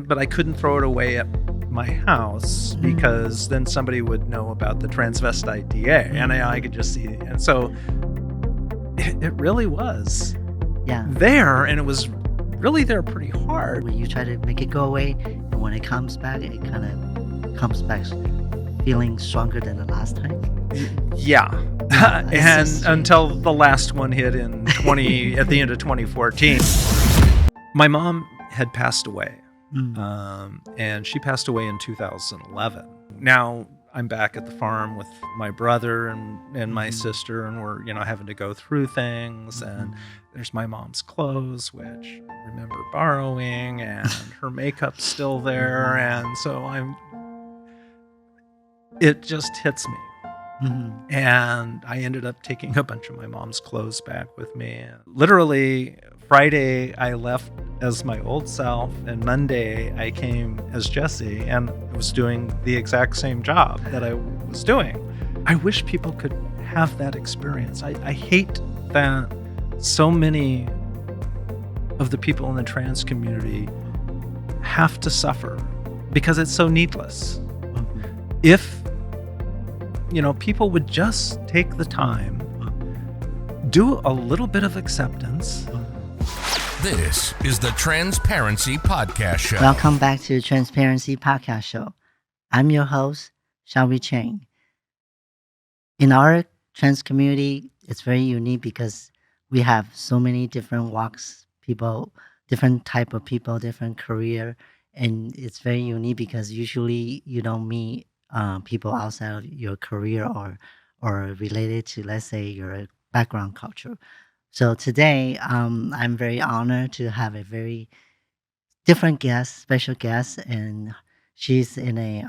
But I couldn't throw it away at my house because then somebody would know about the transvestite DA, and I could just see. And so it really was there, and it was really there pretty hard. When you try to make it go away, and when it comes back, it kind of comes back feeling stronger than the last time. Yeah. And until the last one hit in at the end of 2014. My mom had passed away. And she passed away in 2011. Now I'm back at the farm with my brother and my sister, and we're having to go through things. And there's my mom's clothes, which I remember borrowing, and her makeup's still there. And so it just hits me. And I ended up taking a bunch of my mom's clothes back with me. Literally, Friday I left as my old self, and Monday I came as Jessie, and I was doing the exact same job that I was doing. I wish people could have that experience. I hate that so many of the people in the trans community have to suffer because it's so needless. If people would just take the time, do a little bit of acceptance. This is the Transparency Podcast Show. Welcome back to the Transparency Podcast Show. I'm your host, Xiaohui Cheng. In our trans community, it's very unique because we have so many different walks, people, different type of people, different career. And it's very unique because usually you don't meet people outside of your career or related to, let's say, your background culture. So today, I'm very honored to have a very different guest, special guest, and she's a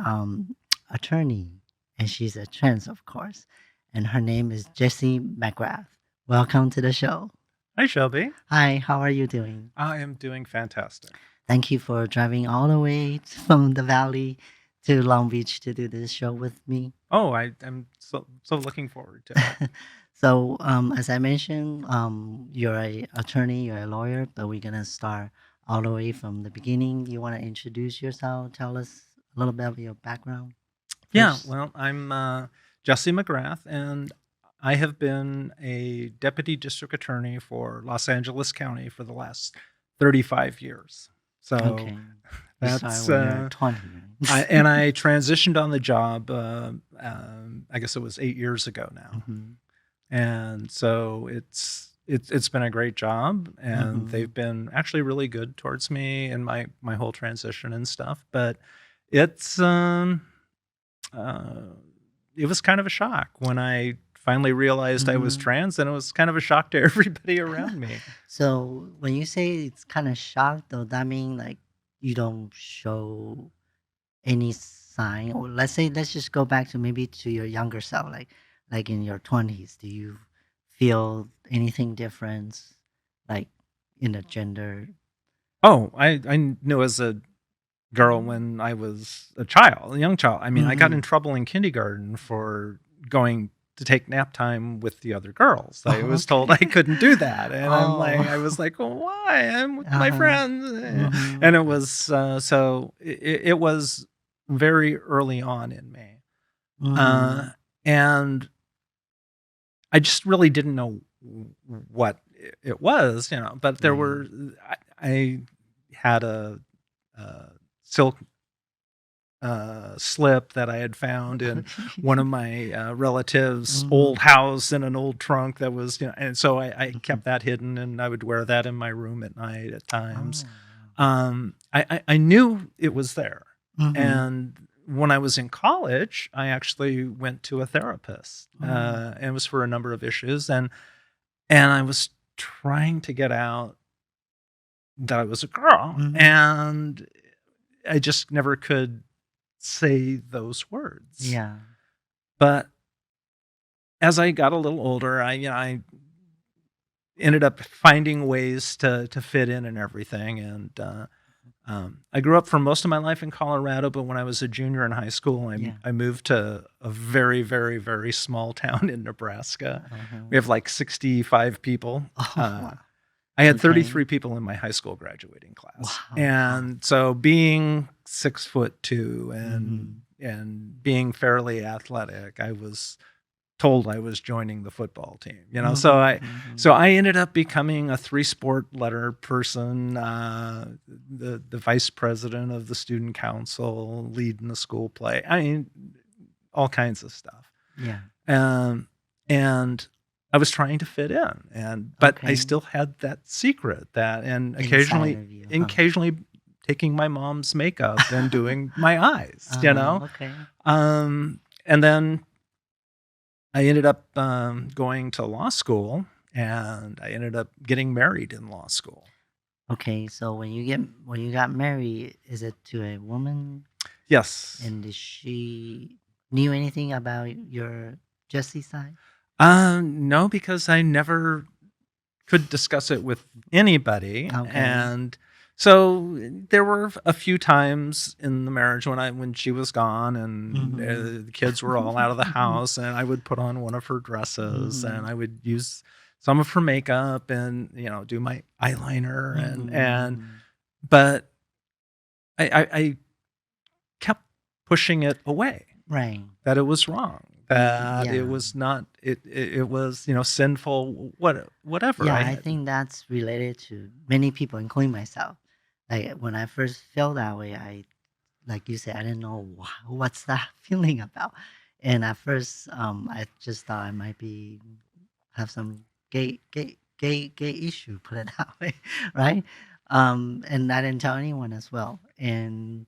attorney, and she's a trans, of course, and her name is Jessie McGrath. Welcome to the show. Hi, Shelby. Hi, how are you doing? I am doing fantastic. Thank you for driving all the way from the valley to Long Beach to do this show with me. Oh, I'm so looking forward to it. So, as I mentioned, you're an attorney, you're a lawyer, but we're going to start all the way from the beginning. You want to introduce yourself? Tell us a little bit of your background. Yeah, well, I'm Jessie McGrath, and I have been a deputy district attorney for Los Angeles County for the last 35 years. So that's when you're 20. and I transitioned on the job, I guess it was 8 years ago now. And so it's been a great job, and they've been actually really good towards me and my whole transition and stuff. But it was kind of a shock when I finally realized I was trans, and it was kind of a shock to everybody around me. So when you say it's kind of shocked, though, that mean like you don't show any sign, or let's just go back to maybe to your younger self, like in your 20s, do you feel anything different, like in the gender? Oh, I knew as a girl when I was a young child. I mean, I got in trouble in kindergarten for going to take nap time with the other girls. I was told I couldn't do that. And I was like, well, why? I'm with my friends. And it was, so it was very early on in me. And I just really didn't know what it was, but there were, I had a silk slip that I had found in one of my relatives' old house in an old trunk that was, and so I kept that hidden, and I would wear that in my room at night at times. I knew it was there. And when I was in college, I actually went to a therapist, and it was for a number of issues. And I was trying to get out that I was a girl, and I just never could say those words. Yeah. But as I got a little older, I ended up finding ways to fit in and everything. And I grew up for most of my life in Colorado, but when I was a junior in high school, I moved to a very, very, very small town in Nebraska. We have like 65 people. Wow. I had Okay. 33 people in my high school graduating class. Wow. And so being 6'2" Mhm. and being fairly athletic, I was told I was joining the football team, so I ended up becoming a 3-sport letter person, the vice president of the student council, leading the school play. I mean, all kinds of stuff. Yeah. And I was trying to fit in, but I Okay. still had that secret and Inside of you, huh? occasionally taking my mom's makeup and doing my eyes, Okay. and then I ended up going to law school, and I ended up getting married in law school. Okay. So when you got married, is it to a woman? Yes. And did she knew anything about your Jesse side? No, because I never could discuss it with anybody. Okay. And so there were a few times in the marriage when she was gone and the kids were all out of the house, and I would put on one of her dresses and I would use some of her makeup and do my eyeliner and but I kept pushing it away, Right. that it was wrong, that Yeah. it was not it was sinful, whatever. Yeah, I think that's related to many people, including myself. Like when I first felt that way, like you said, I didn't know what's that feeling about. And at first, I just thought I might have some gay issue, put it that way, right? And I didn't tell anyone as well. And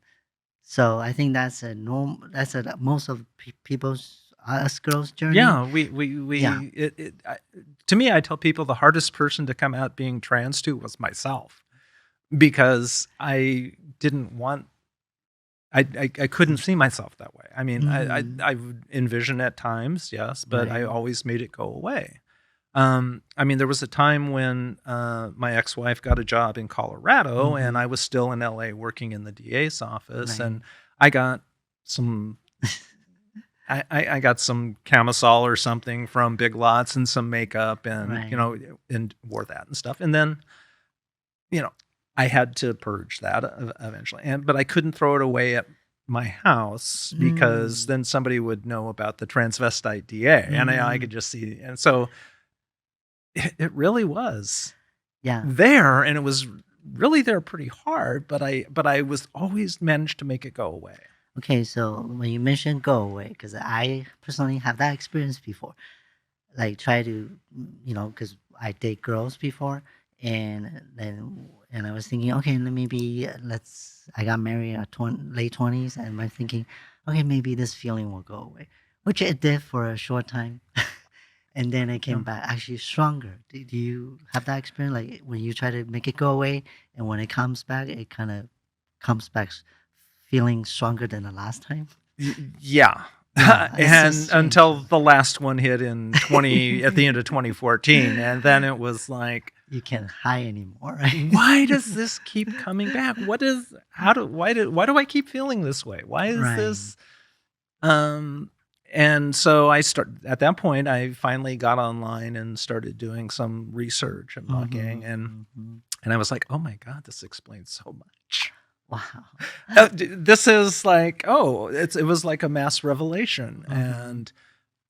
so I think that's a norm. That's most of people's us girls' journey. Yeah, Yeah. to me, I tell people the hardest person to come out being trans to was myself, because I didn't want, I couldn't see myself that way. I mean, I would envision at times, yes, but I Right. always made it go away. I mean, there was a time when my ex-wife got a job in Colorado, and I was still in LA working in the DA's office, Right. and I got some I got some camisole or something from Big Lots and some makeup and, Right. and wore that and stuff. And then, I had to purge that eventually. But I couldn't throw it away at my house because then somebody would know about the transvestite DA and I could just see. And so it really was Yeah. there, and it was really there pretty hard, but I was always managed to make it go away. Okay, so when you mentioned go away, because I personally have that experience before, like try to, because I date girls before, and I was thinking, okay, I got married at late 20s, and I'm thinking, okay, maybe this feeling will go away, which it did for a short time, and then it came back actually stronger. Do you have that experience, like when you try to make it go away, and when it comes back, it kind of comes back feeling stronger than the last time? Yeah. Yeah, it's And so strange. until the last one hit at the end of 2014, and then it was like, You can't hide anymore, right? why does this keep coming back? Why do I keep feeling this way? Why is Right. this? And so at that point, I finally got online and started doing some research and looking, and I was like, oh my God, this explains so much. Wow. This is like, it was like a mass revelation. And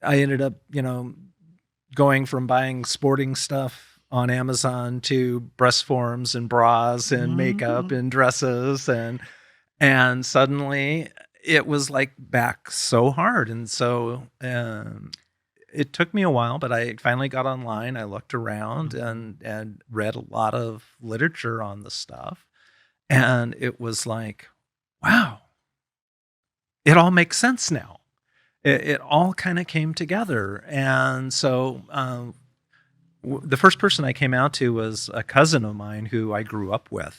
I ended up, going from buying sporting stuff on Amazon to breast forms and bras and makeup and dresses. And suddenly it was like back so hard. And so it took me a while, but I finally got online. I looked around and read a lot of literature on the stuff. And it was like, wow, it all makes sense now. It all kind of came together. And so the first person I came out to was a cousin of mine who I grew up with.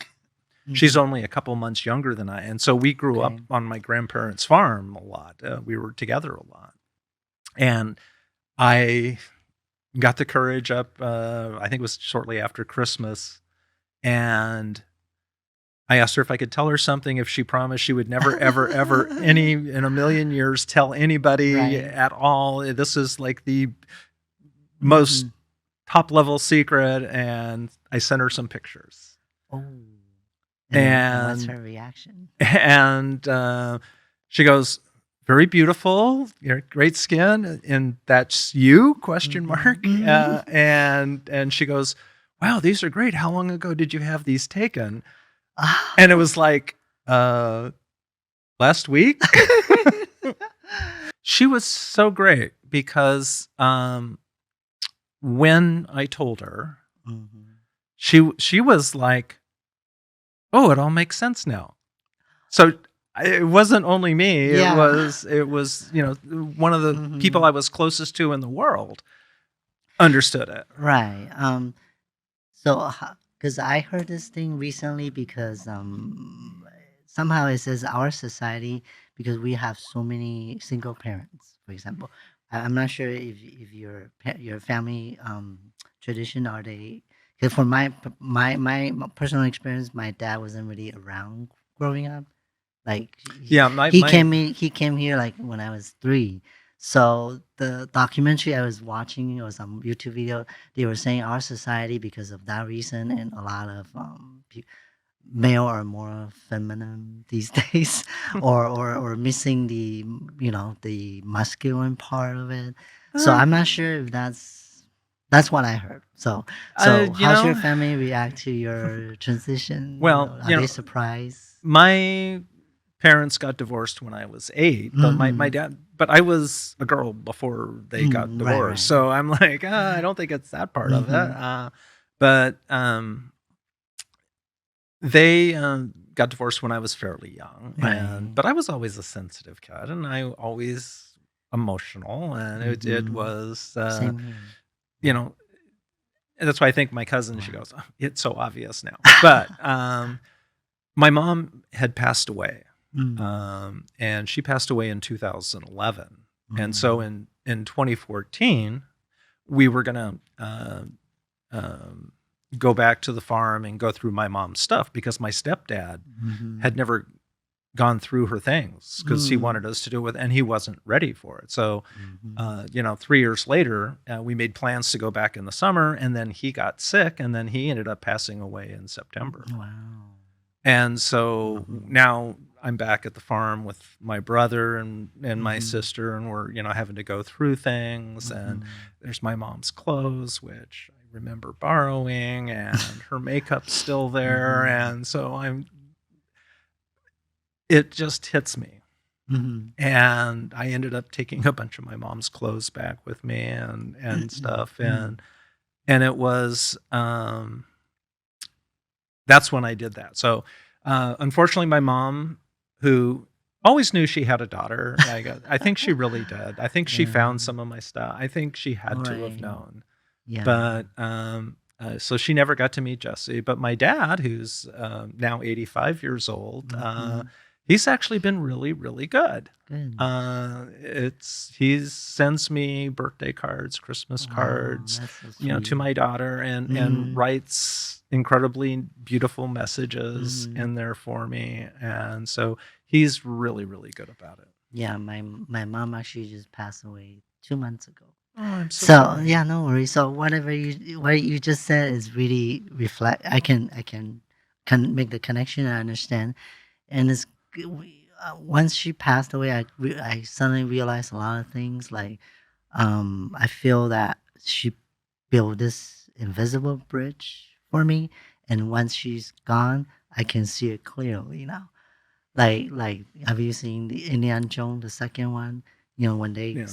She's only a couple months younger than I. And so we grew up on my grandparents' farm a lot. We were together a lot. And I got the courage up, I think it was shortly after Christmas. And I asked her if I could tell her something if she promised she would never, ever, ever, in a million years, tell anybody at all. This is like the most top level secret. And I sent her some pictures. Oh. And what's her reaction? And she goes, very beautiful, great skin, and that's you? ? And she goes, wow, these are great. How long ago did you have these taken? And it was like last week. She was so great because when I told her, she was like, oh, it all makes sense now. So it wasn't only me. Yeah. It was one of the people I was closest to in the world understood it. Right. So because I heard this thing recently because somehow it says our society, because we have so many single parents, for example. I'm not sure if your family tradition, are they? Because for my personal experience, my dad wasn't really around growing up. Like he came here like when I was 3. So the documentary I was watching or some YouTube video, they were saying our society, because of that reason, and a lot of male are more feminine these days, or missing the the masculine part of it. So I'm not sure if that's what I heard. So how's your family react to your transition? Well, are they surprised? My parents got divorced when I was 8, but my dad, but I was a girl before they got divorced. Right. So I'm like, I don't think it's that part of it. But they got divorced when I was fairly young, but I was always a sensitive kid, and I always emotional, and it was, and that's why I think my cousin, she goes, oh, it's so obvious now. But my mom had passed away, and she passed away in 2011. And so in 2014, we were going to go back to the farm and go through my mom's stuff, because my stepdad had never gone through her things, because he wanted us to do it, and he wasn't ready for it. So, 3 years later, we made plans to go back in the summer, and then he got sick, and then he ended up passing away in September. Wow. And so now I'm back at the farm with my brother and my sister, and we're, having to go through things, and there's my mom's clothes, which I remember borrowing, and her makeup's still there. And so it just hits me. And I ended up taking a bunch of my mom's clothes back with me and stuff. And it was, that's when I did that. So, unfortunately, my mom, who always knew she had a daughter, I think she really did. I think she found some of my stuff. I think she had to have known. Yeah. But so she never got to meet Jessie. But my dad, who's now 85 years old, he's actually been really, really good. He sends me birthday cards, Christmas cards, so to my daughter, and writes incredibly beautiful messages in there for me. And so he's really, really good about it. Yeah, my mom actually just passed away 2 months ago. Oh, I'm so sorry. Yeah, no worries. So what you just said is really reflect. I can make the connection. I understand, and it's. Once she passed away, I suddenly realized a lot of things. Like, I feel that she built this invisible bridge for me, and once she's gone, I can see it clearly now. Like, have you seen the Indiana Jones, the second one? When they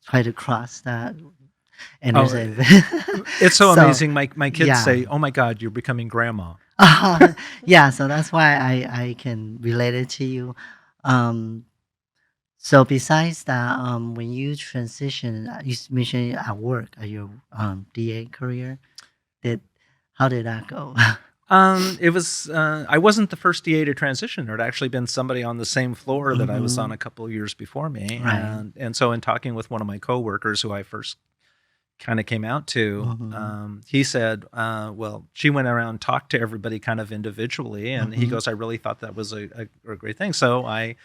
try to cross that. And it's so amazing. My kids say, "Oh my God, you're becoming grandma." Yeah, so that's why I can relate it to you. So besides that, when you transition, you mentioned at work, at your DA career, how did that go? It was I wasn't the first DA to transition. There had actually been somebody on the same floor that I was on a couple of years before me, and so in talking with one of my coworkers who I first kind of came out to, he said, well, she went around and talked to everybody kind of individually, and he goes, I really thought that was a great thing. So I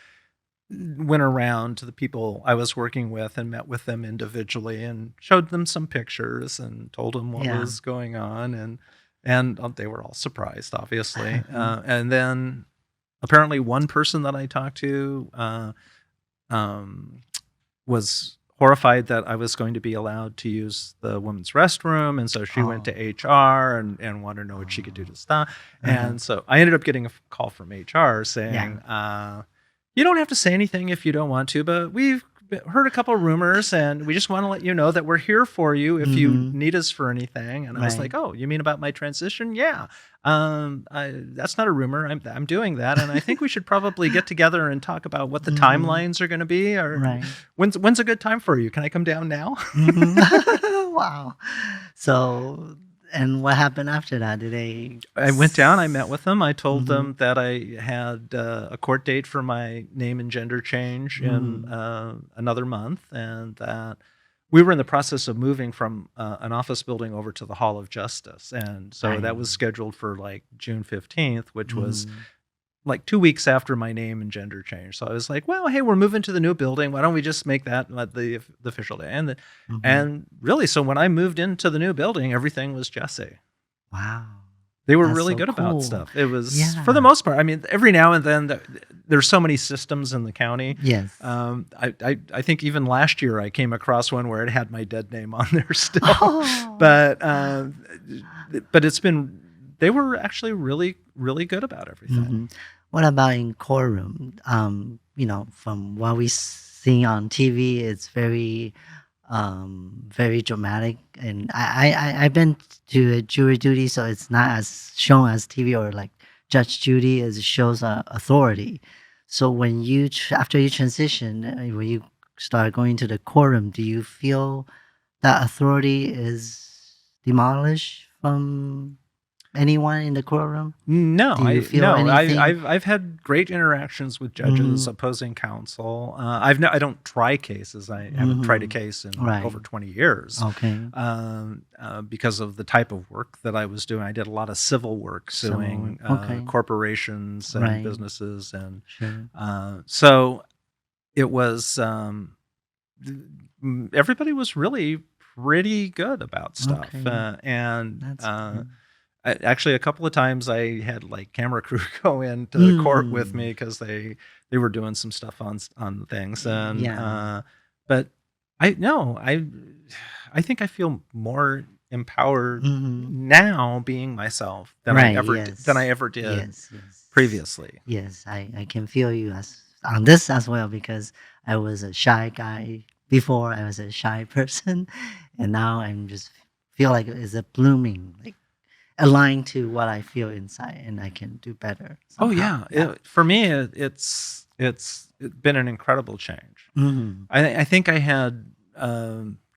went around to the people I was working with and met with them individually and showed them some pictures and told them what was going on. And they were all surprised, obviously. And then apparently one person that I talked to was horrified that I was going to be allowed to use the women's restroom. And so she went to HR and wanted to know what she could do to stop. And so I ended up getting a call from HR saying, you don't have to say anything if you don't want to, but we've heard a couple of rumors and we just want to let you know that we're here for you if you need us for anything. And I was like, oh, you mean about my transition? Yeah. That's not a rumor. I'm doing that. And I think we should probably get together and talk about what the timelines are going to be. Or when's a good time for you? Can I come down now? Wow. So, and what happened after that? I went down, I met with them. I told them that I had a court date for my name and gender change in another month, and that we were in the process of moving from an office building over to the Hall of Justice. And so that was scheduled for like June 15th, which was like 2 weeks after my name and gender change. So I was like, well, hey, we're moving to the new building. Why don't we just make that the official day? And really, so when I moved into the new building, everything was Jessie. Wow. They were That's really so good cool. about stuff. It was, for the most part, I mean, every now and then there's so many systems in the county. Yes. I think even last year I came across one where it had my dead name on there still. But it's been, they were actually really, really good about everything. What about in courtroom? You know, from what we see on TV, it's very dramatic. And I've been to a jury duty, so it's not as shown as TV or like Judge Judy, as it shows authority. So when you after you transition, when you start going to the courtroom, do you feel that authority is demolished from anyone in the courtroom? No, Do you feel anything? I've had great interactions with judges, opposing counsel. I don't try cases. I haven't tried a case in over 20 years. Okay. Because of the type of work that I was doing, I did a lot of cil work, suing corporations and businesses, and so it was. Everybody was really pretty good about stuff, actually, a couple of times I had like camera crew go into the court with me because they were doing some stuff on things, and but I think I feel more empowered now being myself than I ever did previously. Yes, I can feel you on this as well, because I was a shy guy before. I was a shy person, and now I'm just feel like it's a blooming, like aligned to what I feel inside, and I can do better somehow. For me, it's been an incredible change. I think I had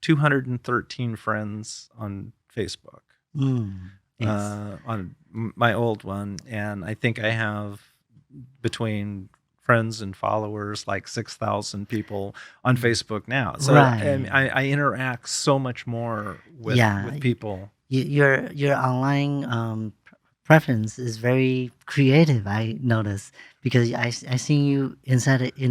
213 friends on Facebook, on my old one, and I think I have, between friends and followers, like 6,000 people on Facebook now. So I interact so much more with people. Your online preference is very creative, I noticed, because I seen you in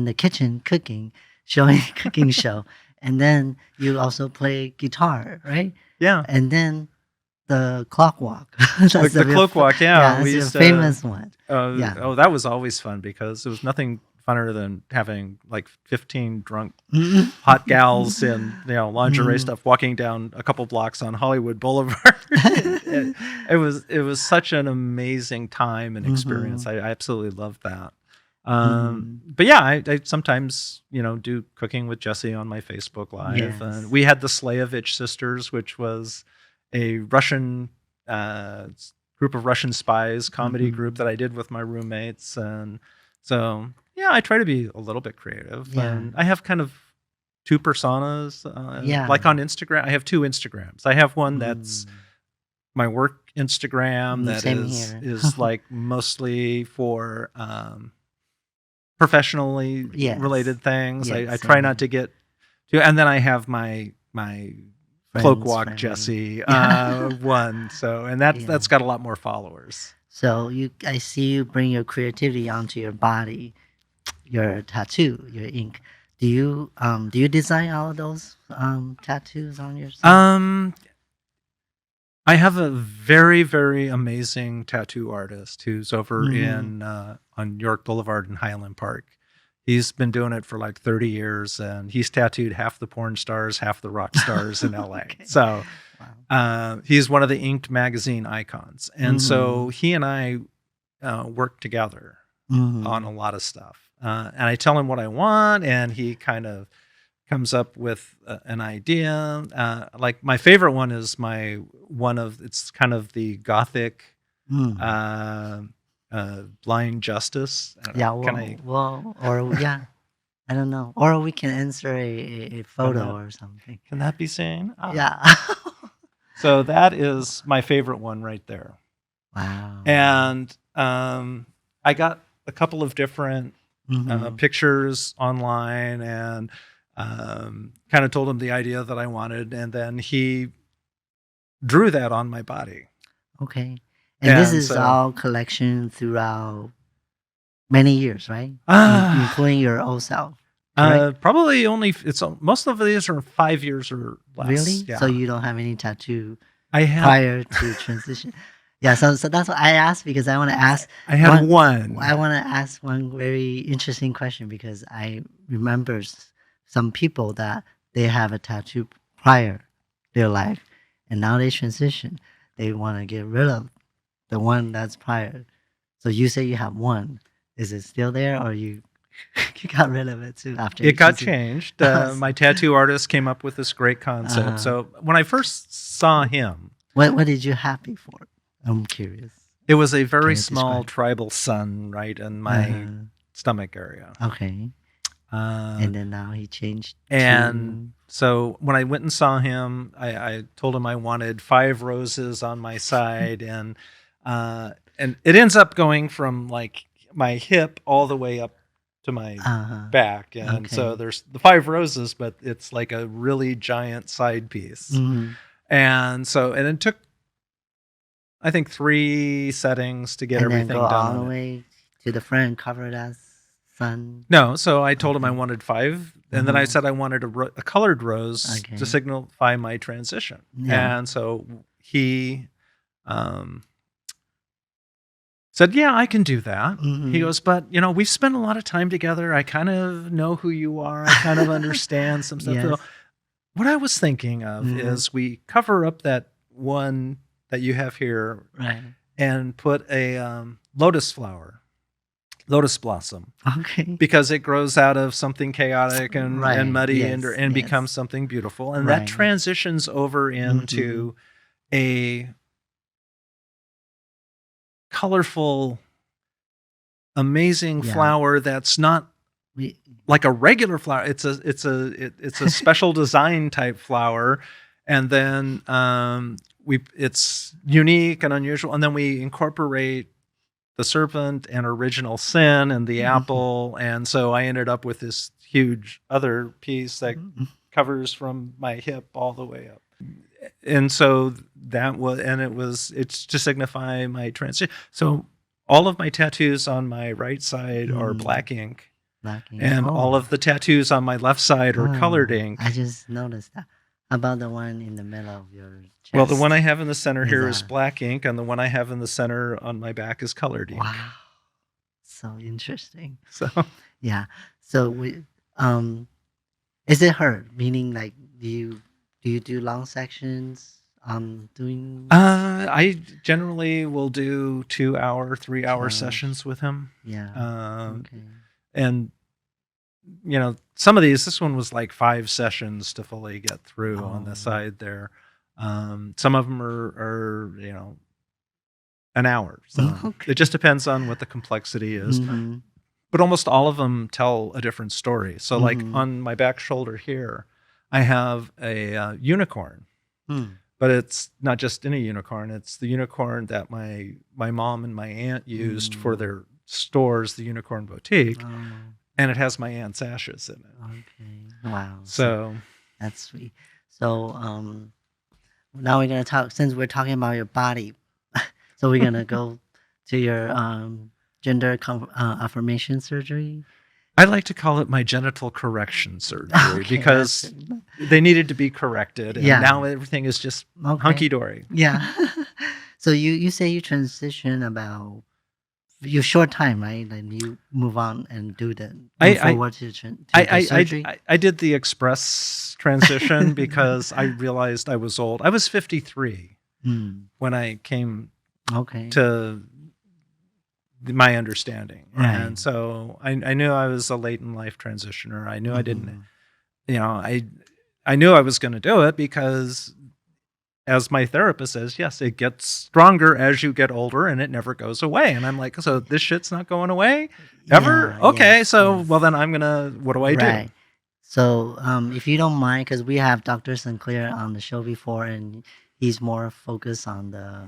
the kitchen cooking, showing cooking show, and then you also play guitar, right? Yeah. And then the clock walk. The cloak walk, we used a famous one. That was always fun, because there was nothing funner than having like 15 drunk hot gals in lingerie stuff walking down a couple blocks on Hollywood Boulevard. It was such an amazing time and experience. I absolutely loved that. But yeah, I sometimes do cooking with Jessie on my Facebook Live. Yes. And we had the Slayevich sisters, which was a Russian group of Russian spies comedy group that I did with my roommates. And so I try to be a little bit creative. And I have kind of two personas. Like on Instagram, I have two Instagrams. I have one that's my work Instagram that is like mostly for professionally related things. I try not to get too, and then I have my cloak walk Jessie one. So, and that's got a lot more followers. So I see you bring your creativity onto your body, your tattoo, your ink. Do you design all of those tattoos on yourself? I have a very, very amazing tattoo artist who's over in on York Boulevard in Highland Park. He's been doing it for like 30 years, and he's tattooed half the porn stars, half the rock stars in LA. Okay. So Wow. he's one of the Inked magazine icons. And so he and I work together on a lot of stuff. And I tell him what I want, and he kind of comes up with an idea. Like my favorite one is it's kind of the gothic blind justice. Yeah, I don't know. Or we can answer a photo or something. Can that be seen? Oh. Yeah. So that is my favorite one right there. Wow. And I got a couple of different pictures online, and kind of told him the idea that I wanted, and then he drew that on my body. Okay. And this is all collection throughout many years, right? Including your old self. Probably only most of these are 5 years or less. Really? Yeah. So you don't have any tattoo I have prior to transition? Yeah, so that's what I asked, because I want to ask. I have one. I want to ask one very interesting question, because I remember some people that they have a tattoo prior their life, and now they transition. They want to get rid of the one that's prior. So you say you have one. Is it still there, or you got rid of it too after? It got changed. My tattoo artist came up with this great concept. So when I first saw him, what did you have before? I'm curious. It was a very small tribal sun right in my stomach area. Okay. And then now he changed. And so when I went and saw him, I told him I wanted 5 roses on my side, and it ends up going from like my hip all the way up to my back, and so there's the 5 roses, but it's like a really giant side piece. And it took, I think, 3 settings to get everything then done. All the way to the front, covered as sun. No, so I told him I wanted 5, and then I said I wanted a colored rose to signify my transition. Yeah. And so he said, "Yeah, I can do that." He goes, "But we've spent a lot of time together. I kind of know who you are. I kind of understand some stuff." So what I was thinking of is we cover up that one that you have here, right, and put a lotus blossom, because it grows out of something chaotic and muddy and becomes something beautiful, and that transitions over into a colorful, amazing flower that's not like a regular flower. It's a special design type flower, and then it's unique and unusual, and then we incorporate the serpent and original sin and the apple, and so I ended up with this huge other piece that covers from my hip all the way up. And so it's to signify my transition. So all of my tattoos on my right side are black ink. And all of the tattoos on my left side are colored ink. I just noticed that. How about the one in the middle of your chest? Well, the one I have in the center here is black ink, and the one I have in the center on my back is colored ink. Wow, so interesting. So yeah. So is it hard? Meaning, like, do you do long sections? Doing. I generally will do 2-hour, 3-hour sessions with him. Yeah. And some of this one was like 5 sessions to fully get through on the side there. Some of them are an hour. So it just depends on what the complexity is. But almost all of them tell a different story. So like on my back shoulder here, I have a unicorn. But it's not just any unicorn. It's the unicorn that my mom and my aunt used for their stores, the Unicorn Boutique. And it has my aunt's ashes in it. Okay. Wow. So that's sweet. So now we're gonna talk, since we're talking about your body. So we're gonna go to your gender affirmation surgery. I like to call it my genital correction surgery Okay, because they needed to be corrected, and Yeah. now everything is just Okay. hunky dory. Yeah. So you say you transition about your short time, right? Then you move on and do the move forward to the surgery. I did the express transition because I realized I was old. I was 53 when I came Okay. to my understanding. Right. And so I knew I was a late in life transitioner. I knew I didn't, I knew I was going to do it because, as my therapist says, yes, it gets stronger as you get older and it never goes away. And I'm like, so this shit's not going away ever? Yeah, Okay. yes, So, yes. well, then what do I do? Right. So, if you don't mind, because we have Dr. Sinclair on the show before, and he's more focused on the,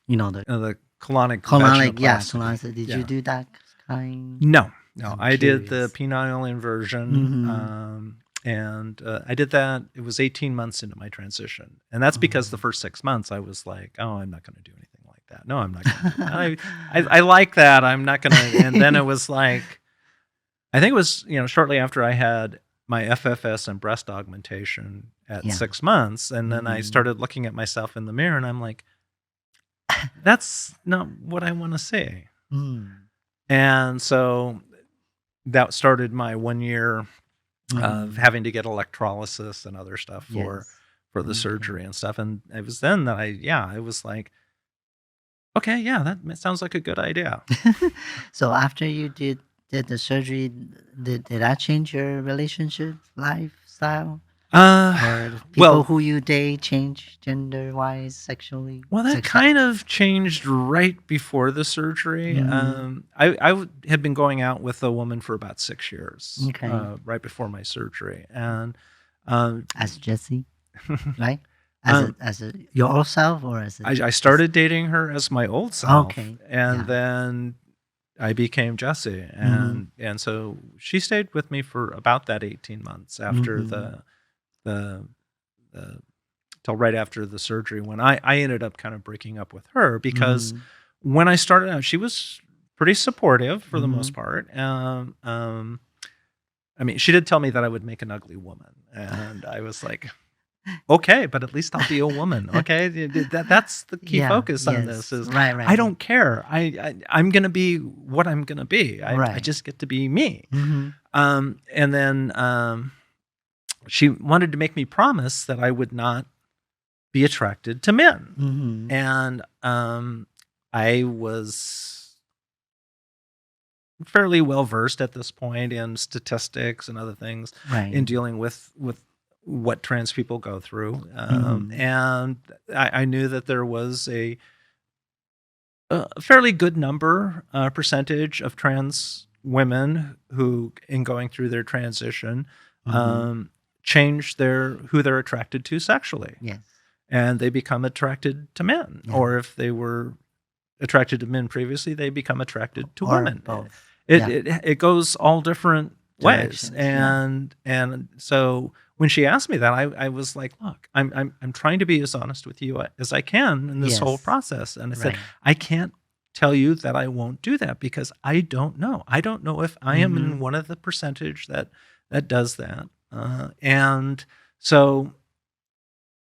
The colonic colonic, vaginoplasty. colonic. Did Yeah. you do that kind? No. I'm I did the curious. penile inversion. And I did that. It was 18 months into my transition. And that's because the first 6 months I was like, oh, I'm not going to do anything like that. No, I'm not going to do that. I like that. I'm not going to. And then it was like, I think it was, shortly after I had my FFS and breast augmentation at 6 months. And then I started looking at myself in the mirror and I'm like, that's not what I want to see. And so that started my 1 year of having to get electrolysis and other stuff for the surgery and stuff. And it was then that I was like, okay, yeah, that sounds like a good idea. So after you did the surgery, did that change your relationship lifestyle? Or people who you date change gender-wise, sexually? Well, that kind of changed right before the surgery. I had been going out with a woman for about 6 years, right before my surgery, and as Jessie, right? As your old self, or as I started dating her as my old self, Okay, and then I became Jessie, and so she stayed with me for about that 18 months after till right after the surgery, when I ended up kind of breaking up with her because when I started out, she was pretty supportive for the most part. I mean, she did tell me that I would make an ugly woman, and I was like, okay, but at least I'll be a woman. Okay, that's the key focus on this. Is right. I don't care. I'm gonna be what I'm gonna be. I just get to be me. And then she wanted to make me promise that I would not be attracted to men. And I was fairly well versed at this point in statistics and other things in dealing with what trans people go through. And I knew that there was a fairly good percentage of trans women who, in going through their transition, change who they're attracted to sexually. Yes. And they become attracted to men. Yeah. Or if they were attracted to men previously, they become attracted to women. Both. It goes all different ways. And so when she asked me that, I was like, look, I'm trying to be as honest with you as I can in this whole process. And I said, I can't tell you that I won't do that because I don't know. I don't know if I am in one of the percentage that does that. And so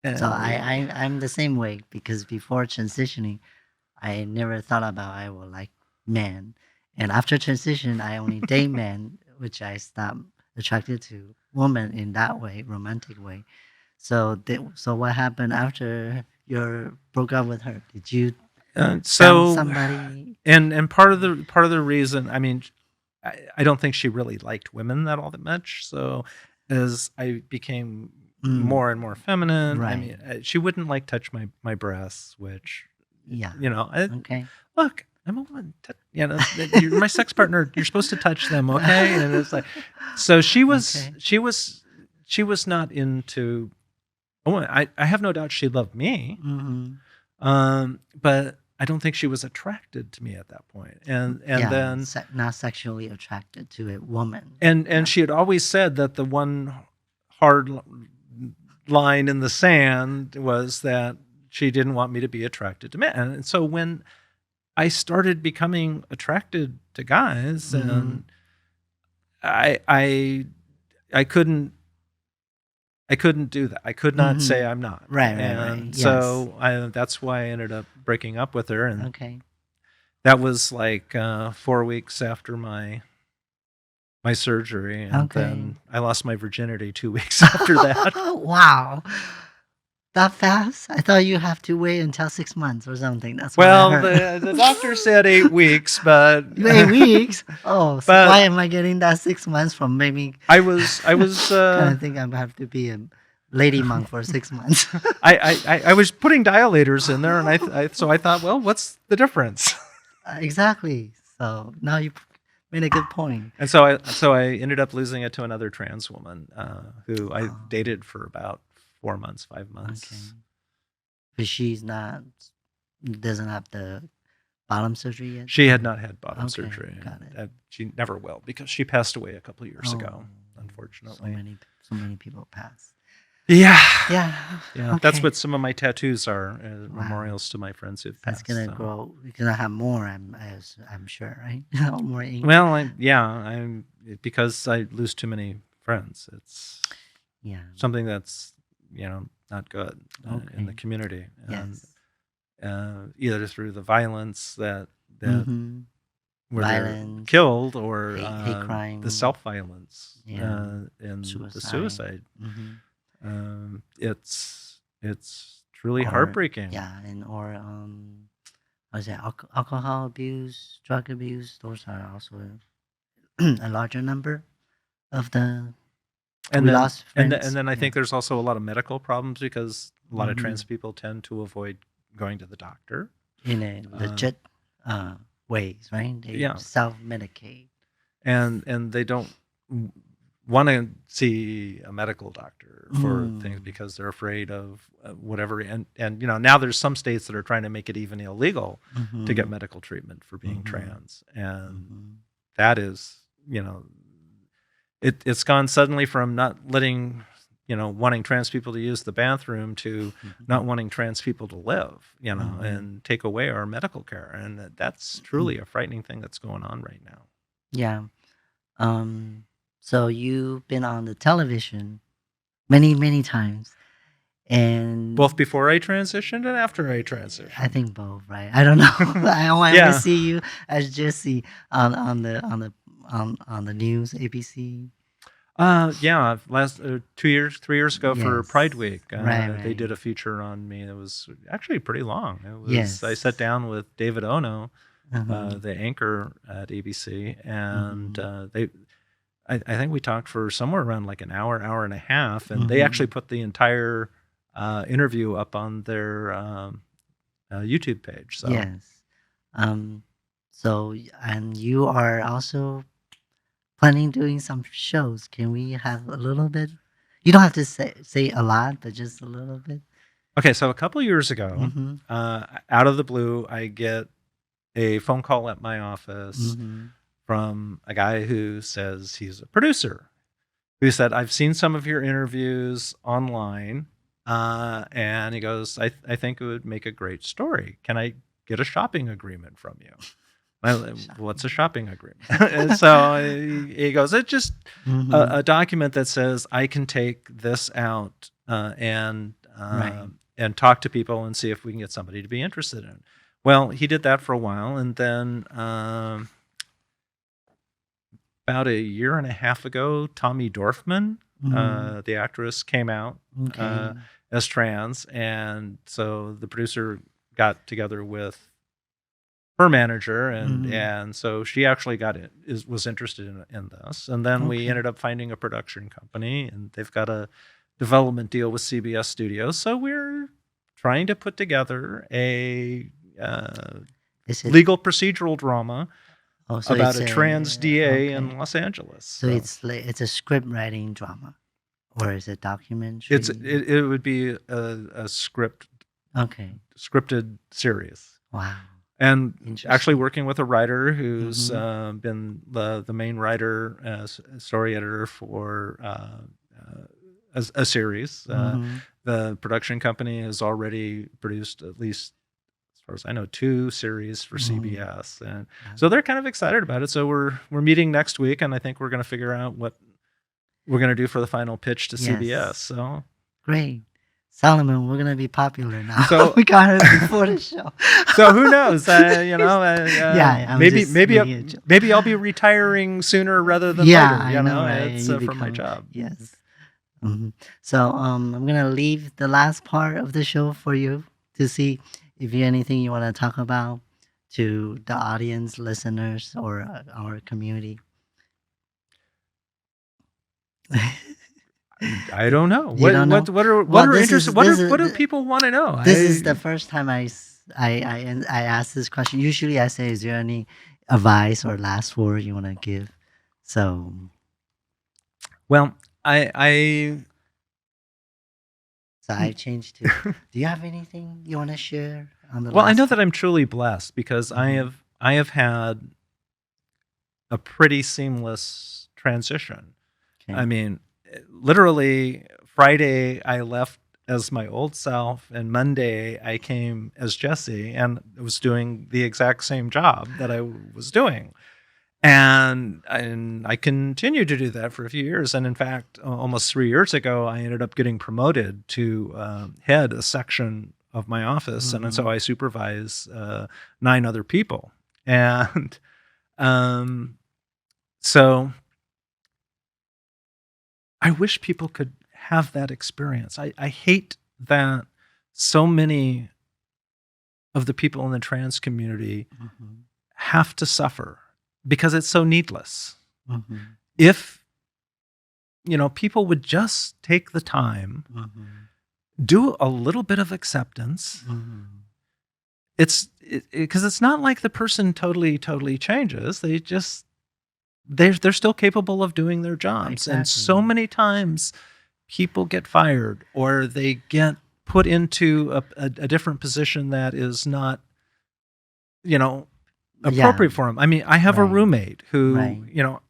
I'm the same way, because before transitioning, I never thought about I will like men. And after transition, I only date men, which I stopped attracted to women in that way, romantic way. So what happened after you broke up with her? Did you find somebody? And part of the reason, I mean, I don't think she really liked women all that much. So as I became more and more feminine, I mean, she wouldn't touch my breasts, which look, I'm a woman. You're my sex partner. You're supposed to touch them, okay? And it's like, so she was not into. Oh, I have no doubt she loved me, but I don't think she was attracted to me at that point. And then not sexually attracted to a woman. And she had always said that the one hard line in the sand was that she didn't want me to be attracted to men. And so when I started becoming attracted to guys, and I couldn't do that. I could not say I'm not. Right. And Yes. so that's why I ended up breaking up with her. And Okay. that was like 4 weeks after my surgery. And Okay. then I lost my virginity 2 weeks after that. Wow. That fast? I thought you have to wait until 6 months or something. That's what I Well, heard. the doctor said 8 weeks, but 8 weeks? Oh, so But- why am I getting that 6 months from maybe? I was kind of think I have to be a lady monk for 6 months. I was putting dilators in there, and so I thought, well, what's the difference? Exactly. So now you made a good point. And so I ended up losing it to another trans woman who I dated for about 4 months, 5 months. Okay. But she's doesn't have the bottom surgery yet? She had not had bottom Okay, surgery. got it. And she never will, because she passed away a couple of years ago, Oh, unfortunately. So many people pass. Yeah. Yeah. Yeah. That's Okay. what some of my tattoos are, Wow. memorials to my friends who've That's passed. gonna so. grow. We're gonna have more. I'm sure, right? More ink. Well, because I lose too many friends. It's Yeah. something that's not good in the Okay. community, and Yes. either through the violence that Mhm. where they're Violence, killed, or hate crime. the self-violence, Yeah. and the Suicide. suicide. Mhm. It's truly Or- heartbreaking. Yeah, was it alcohol abuse, drug abuse? Those are also a larger number of the. And we then, lost and friends. then I Yeah. think there's also a lot of medical problems, because a lot of Mhm. trans people tend to avoid going to the doctor. In a legit ways, right? They Yeah. self-medicate. and they don't want to see a medical doctor for things, because they're afraid of whatever. And now there's some states that are trying to make it even illegal to get medical treatment for being trans, and that is it's gone suddenly from not letting wanting trans people to use the bathroom to not wanting trans people to live, and take away our medical care. And that's truly a frightening thing that's going on right now. Yeah. So you've been on the television many, many times, and Both before I transitioned and after I transitioned. I think both, right? I don't know. I want Yeah. to see you as Jessie on the news, ABC. Last 3 years ago for Yes. Pride Week, Right, they right. did a feature on me. It was actually pretty long. It was Yes. I sat down with David Ono, Uh-huh. the anchor at ABC, and Mm-hmm. I think we talked for somewhere around like an hour and a half, and they actually put the entire interview up on their YouTube page. So Yes. So, and you are also planning doing some shows. Can we have a little bit? You don't have to say a lot, but just a little bit. okay, so a couple of years ago, Mhm. out of the blue, I get a phone call at my office Mhm. from a guy who says he's a producer, who said, "I've seen some of your interviews online, and he goes, I think it would make a great story. Can I get a shopping agreement from you?" What's a shopping agreement? And so he goes, "It's just Mhm. a document that says I can take this out and talk to people and see if we can get somebody to be interested in it." Well, he did that for a while, and then about a year and a half ago, Tommy Dorfman, Mhm. the actress, came out Okay. as trans, and so the producer got together with her manager, and so she actually was interested in this, and then we Okay. ended up finding a production company, and they've got a development deal with CBS Studios, so we're trying to put together a Is it legal procedural drama so about it's a trans DA in okay. Los Angeles. So it's a script writing drama, or is it documentary? it would be a Okay. scripted series. Wow. And Interesting. actually working with a writer who's been the main writer, story editor for a series. Mhm. The production company has already produced, at least as far as I know, 2 series for Mhm. CBS, and Yeah. so they're kind of excited about it. So we're meeting next week, and I think we're going to figure out what we're going to do for the final pitch to CBS. Yes. So Great. Solomon, we're gonna be popular now. So- we got it before the show. who knows? Yeah, I'm maybe just maybe making a joke. maybe I'll be retiring sooner rather than Yeah, later. I know, right? It's You from my become- job. Yes. So I'm gonna leave the last part of the show for you to see if you anything you want to talk about to the audience, listeners, or our community. I don't know. You don't know? What are Well, this interesting? is- What this are, is- what do people want to know? This is the first time I asked this question. Usually I say, is there any advice or last word you want to give? So well, I I changed to. Do you have anything you want to share on the? well, I last know part? that I'm truly blessed because Mhm. I have had a pretty seamless transition. Okay. I mean, literally Friday I left as my old self, and Monday I came as Jessie, and was doing the exact same job that I was doing. And I continued to do that for a few years. And in fact, almost 3 years ago, I ended up getting promoted to head a section of my office. And so I supervise 9 other people. And so I wish people could have that experience. I hate that so many of the people in the trans community Mhm. have to suffer because it's so needless. Mhm. If people would just take the time, Mhm. do a little bit of acceptance. Mhm. It's because it's not like the person totally changes. They're still capable of doing their jobs. And so Exactly. many times people get fired or they get put into a different position that is not appropriate for them. I mean, I have a Right. roommate who Right.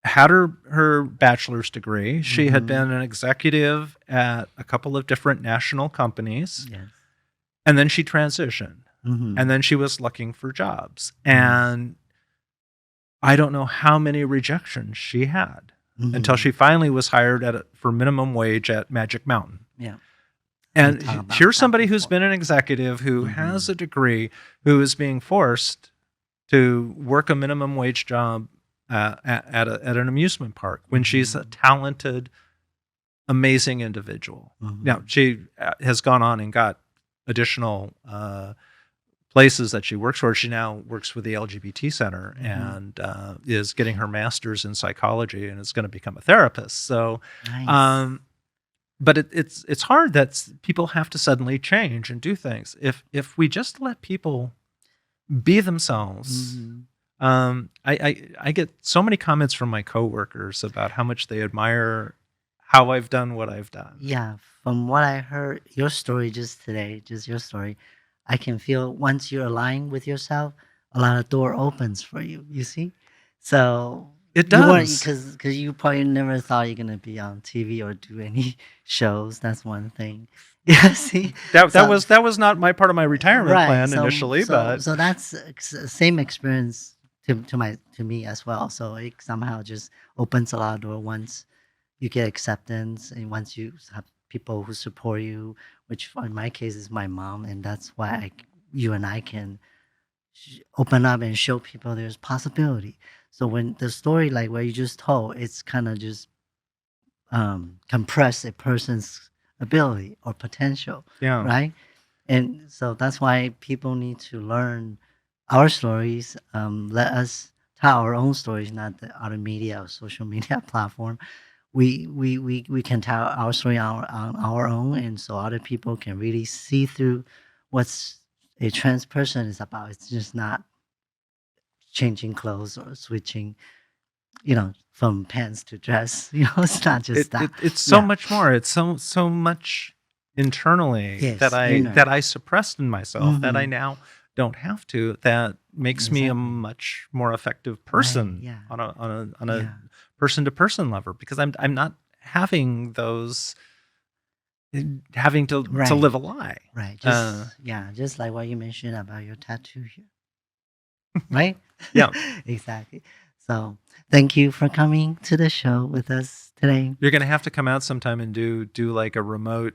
had her bachelor's degree. She had Mhm. been an executive at a couple of different national companies, Yes. and then she transitioned, Mhm. and then she was looking for jobs. And I don't know how many rejections she had until Mhm. she finally was hired for minimum wage at Magic Mountain. Yeah. And talked about here's that somebody who's before. been an executive who Mhm. has a degree, who is being forced to work a minimum wage job at an amusement park when she's a talented, amazing individual. Mhm. Now, she has gone on and got additional places that she works for. She now works for the LGBT Center and is getting her master's in psychology and is going to become a therapist. So, Nice. but it's hard that people have to suddenly change and do things. If we just let people be themselves. Mhm. I get so many comments from my coworkers about how much they admire how I've done what I've done. Yeah, from what I heard, your story just today, just your story, I can feel once you're aligned with yourself, a lot of door opens for you. You see, so It you weren't does. because you probably never thought you're gonna be on TV or do any shows. That's one thing. Yeah, see, That So- was not my part of my retirement plan initially, but so that's same experience to me as well. So it somehow just opens a lot of door once you get acceptance and once you have people who support you, which in my case is my mom, and that's why you and I can open up and show people there's possibility. So when the story like what you just told, it's kind of just compress a person's ability or potential, yeah. right? And so that's why people need to learn our stories. Let us tell our own stories, not the other media or social media platform. We can tell our story on our own, and so other people can really see through what's a trans person is about. It's just not changing clothes or switching, from pants to dress. It's not just that. It's so Yeah. much more. It's so much internally Yes, that inner. I suppressed in myself that I Mhm. now don't have to. That makes me a Exactly. much more effective person yeah. on a Yeah. person to person level because I'm not having those having to Right. live a lie. Right. Just like what you mentioned about your tattoo here. Right? Yeah. Exactly. So thank you for coming to the show with us today. You're gonna have to come out sometime and do like a remote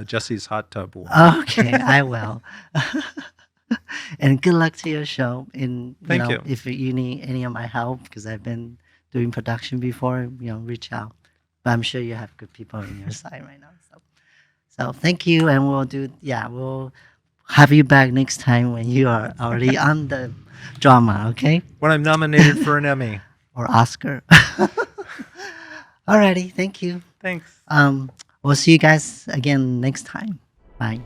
Jesse's hot tub war. Okay, I will. And good luck to your show. And Thank you. if you need any of my help, because I've been doing production before, reach out. But I'm sure you have good people on your side right now. So thank you, and we'll have you back next time when you are already on the drama, okay? When I'm nominated for an Emmy. Or Oscar. Alrighty, thank you. Thanks. We'll see you guys again next time. Bye.